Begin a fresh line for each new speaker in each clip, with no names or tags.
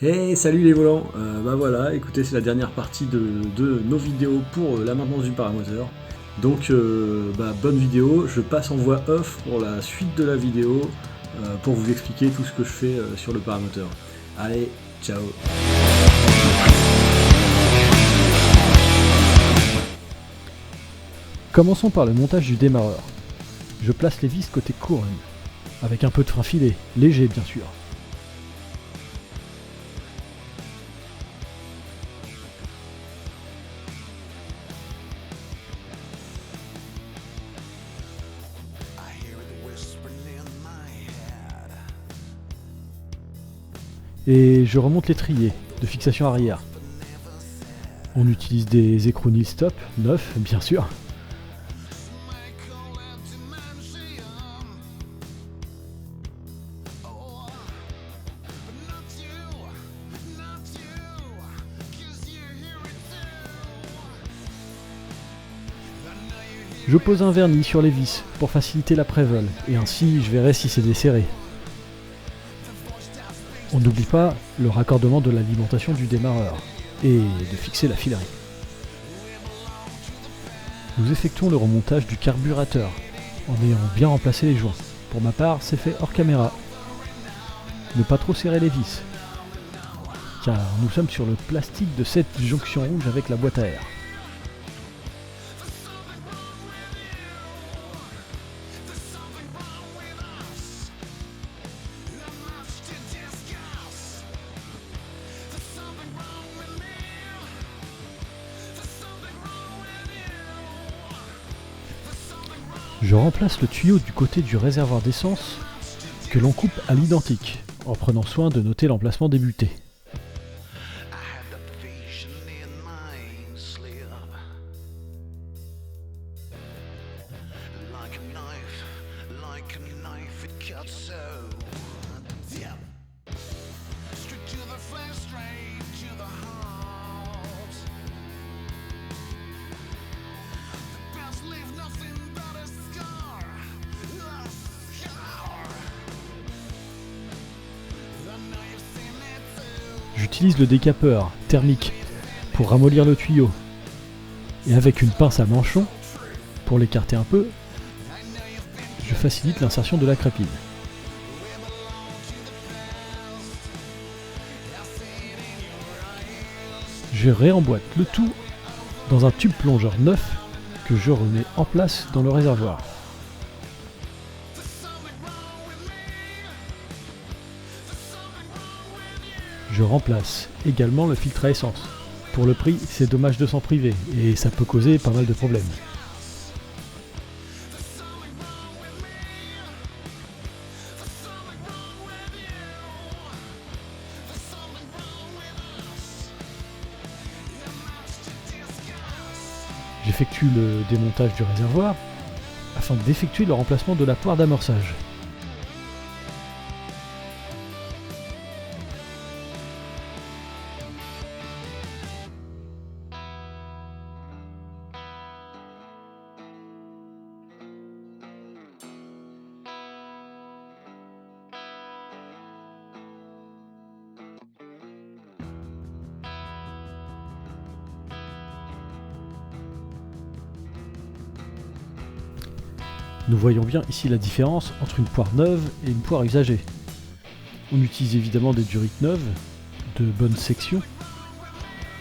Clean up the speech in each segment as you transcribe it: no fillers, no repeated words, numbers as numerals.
Hey, salut les volants. Bah voilà, écoutez, c'est la dernière partie de nos vidéos pour la maintenance du paramoteur. Donc, bonne vidéo. Je passe en voix off pour la suite de la vidéo pour vous expliquer tout ce que je fais sur le paramoteur. Allez, ciao.
Commençons par le montage du démarreur. Je place les vis côté couronne, avec un peu de frein filet, léger bien sûr. Et je remonte l'étrier de fixation arrière. On utilise des écrous Nil Stop, neufs bien sûr. Je pose un vernis sur les vis pour faciliter l'après-vol, et ainsi je verrai si c'est desserré. On n'oublie pas le raccordement de l'alimentation du démarreur, et de fixer la filerie. Nous effectuons le remontage du carburateur, en ayant bien remplacé les joints. Pour ma part, c'est fait hors caméra. Ne pas trop serrer les vis, car nous sommes sur le plastique de cette jonction rouge avec la boîte à air. Je remplace le tuyau du côté du réservoir d'essence que l'on coupe à l'identique, en prenant soin de noter l'emplacement des butées. J'utilise le décapeur thermique pour ramollir le tuyau, et avec une pince à manchon, pour l'écarter un peu, je facilite l'insertion de la crépine. Je réemboîte le tout dans un tube plongeur neuf que je remets en place dans le réservoir. Je remplace également le filtre à essence. Pour le prix, c'est dommage de s'en priver et ça peut causer pas mal de problèmes. J'effectue le démontage du réservoir afin d'effectuer le remplacement de la poire d'amorçage. Nous voyons bien ici la différence entre une poire neuve et une poire usagée. On utilise évidemment des durites neuves, de bonne section,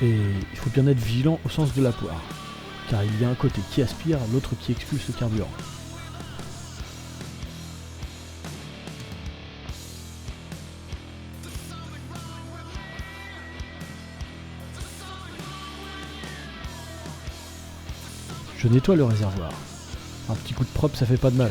et il faut bien être vigilant au sens de la poire, car il y a un côté qui aspire, l'autre qui expulse le carburant. Je nettoie le réservoir. Un petit coup de propre, ça fait pas de mal.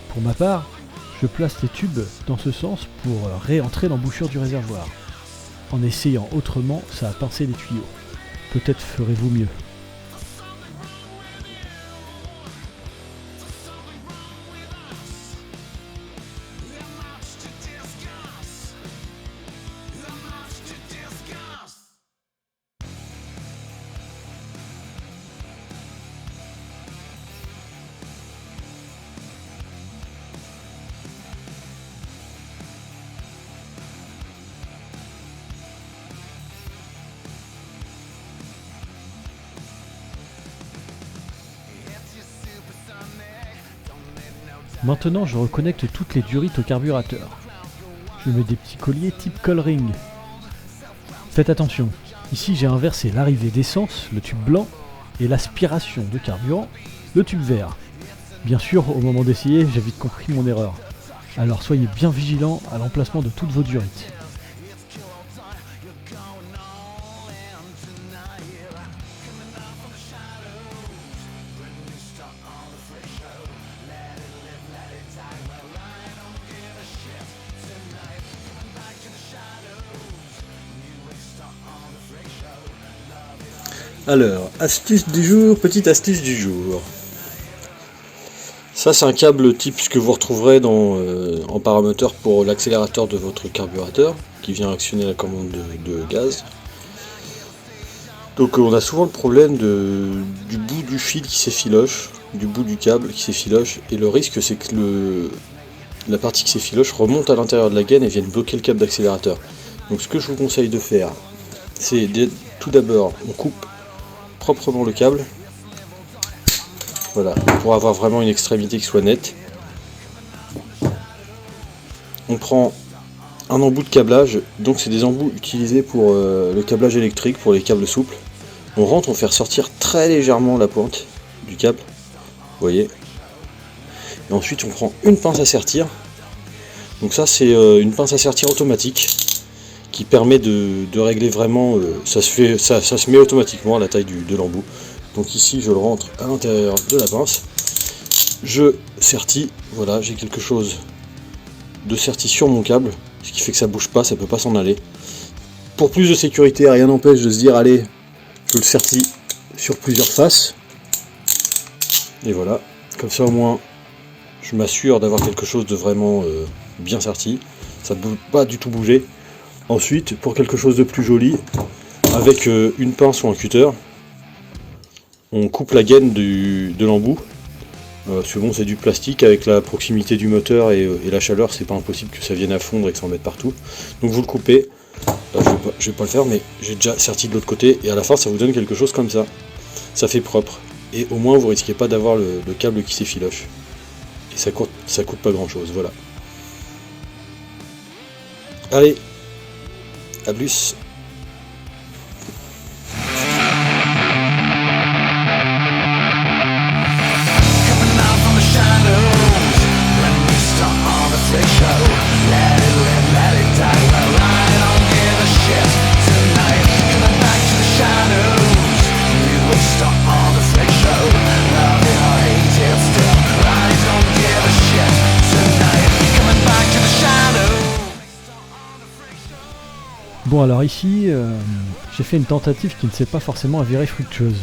Pour ma part, je place les tubes dans ce sens pour réentrer l'embouchure du réservoir. En essayant autrement, ça a pincé les tuyaux. Peut-être ferez-vous mieux. Maintenant, je reconnecte toutes les durites au carburateur. Je mets des petits colliers type coil ring. Faites attention, ici j'ai inversé l'arrivée d'essence, le tube blanc, et l'aspiration de carburant, le tube vert. Bien sûr, au moment d'essayer, j'ai vite compris mon erreur. Alors soyez bien vigilants à l'emplacement de toutes vos durites.
Alors, astuce du jour, petite astuce du jour. Ça, c'est un câble type ce que vous retrouverez en paramoteur pour l'accélérateur de votre carburateur, qui vient actionner la commande de gaz. Donc on a souvent le problème du bout du fil qui s'effiloche, du bout du câble qui s'effiloche, et le risque c'est que la partie qui s'effiloche remonte à l'intérieur de la gaine et vienne bloquer le câble d'accélérateur. Donc ce que je vous conseille de faire, c'est tout d'abord on coupe proprement le câble, voilà, pour avoir vraiment une extrémité qui soit nette. On prend un embout de câblage, donc c'est des embouts utilisés pour le câblage électrique, pour les câbles souples. On rentre, on fait ressortir très légèrement la pointe du câble, vous voyez. Et ensuite on prend une pince à sertir. Donc ça c'est une pince à sertir automatique qui permet de régler vraiment, ça se met automatiquement à la taille de l'embout. Donc ici je le rentre à l'intérieur de la pince, je sertis, voilà, j'ai quelque chose de serti sur mon câble, ce qui fait que ça bouge pas, ça peut pas s'en aller. Pour plus de sécurité, rien n'empêche de se dire allez, je le sertis sur plusieurs faces, et voilà, comme ça au moins je m'assure d'avoir quelque chose de vraiment bien serti, ça ne peut pas du tout bouger. Ensuite, pour quelque chose de plus joli, avec une pince ou un cutter, on coupe la gaine de l'embout. Parce que bon, c'est du plastique, avec la proximité du moteur et la chaleur, c'est pas impossible que ça vienne à fondre et que ça en mette partout. Donc vous le coupez. Là, je vais pas le faire, mais j'ai déjà serti de l'autre côté, et à la fin ça vous donne quelque chose comme ça. Ça fait propre, et au moins vous risquez pas d'avoir le câble qui s'effiloche. Et ça coûte pas grand chose, voilà. Allez, à plus.
Bon alors ici, j'ai fait une tentative qui ne s'est pas forcément avérée fructueuse.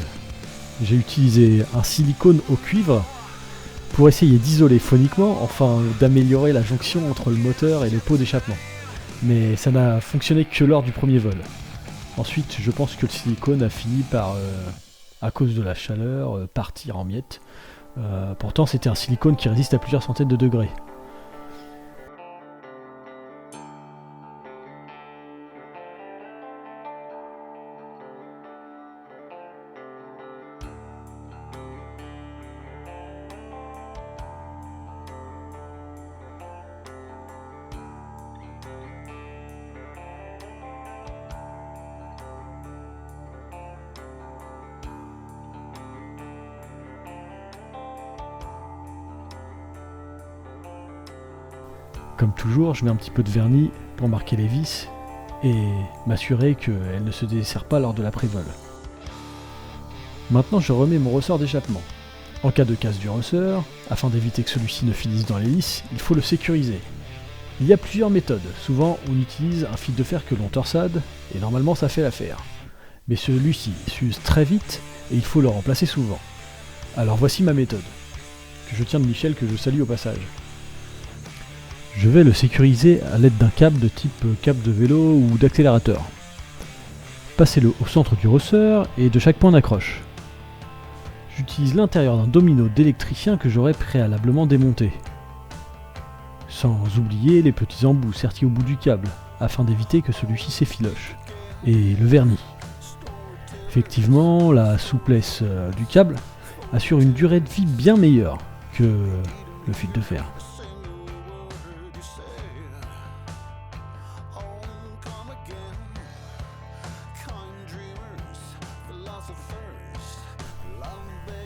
J'ai utilisé un silicone au cuivre pour essayer d'isoler phoniquement, enfin d'améliorer la jonction entre le moteur et les pots d'échappement. Mais ça n'a fonctionné que lors du premier vol. Ensuite, je pense que le silicone a fini par, à cause de la chaleur, partir en miettes. Pourtant c'était un silicone qui résiste à plusieurs centaines de degrés. Comme toujours, je mets un petit peu de vernis pour marquer les vis et m'assurer qu'elles ne se desserrent pas lors de l'après-vol. Maintenant, je remets mon ressort d'échappement. En cas de casse du ressort, afin d'éviter que celui-ci ne finisse dans l'hélice, il faut le sécuriser. Il y a plusieurs méthodes. Souvent, on utilise un fil de fer que l'on torsade et normalement ça fait l'affaire. Mais celui-ci s'use très vite et il faut le remplacer souvent. Alors voici ma méthode, que je tiens de Michel, que je salue au passage. Je vais le sécuriser à l'aide d'un câble de type câble de vélo ou d'accélérateur. Passez-le au centre du ressort et de chaque point d'accroche. J'utilise l'intérieur d'un domino d'électricien que j'aurais préalablement démonté. Sans oublier les petits embouts sertis au bout du câble, afin d'éviter que celui-ci s'effiloche. Et le vernis. Effectivement, la souplesse du câble assure une durée de vie bien meilleure que le fil de fer.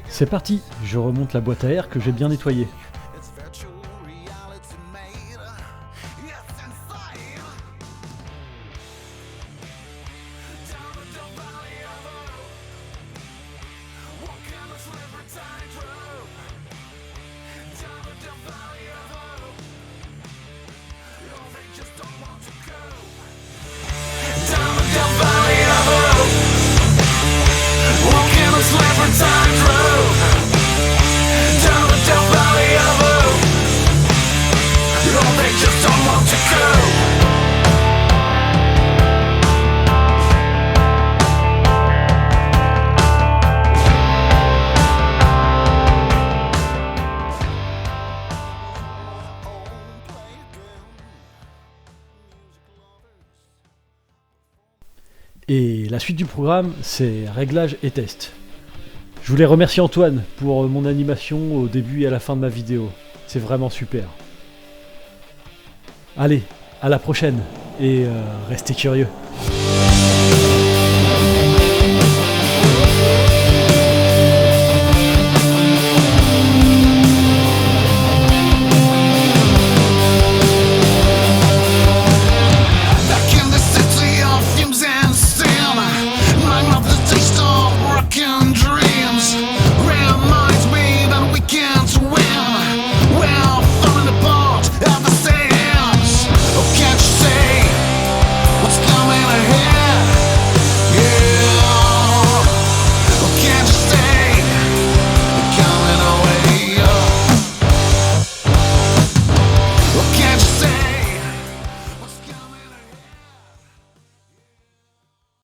C'est parti, je remonte la boîte à air que j'ai bien nettoyée. Et la suite du programme, c'est réglage et test. Je voulais remercier Antoine pour mon animation au début et à la fin de ma vidéo. C'est vraiment super. Allez, à la prochaine et restez curieux.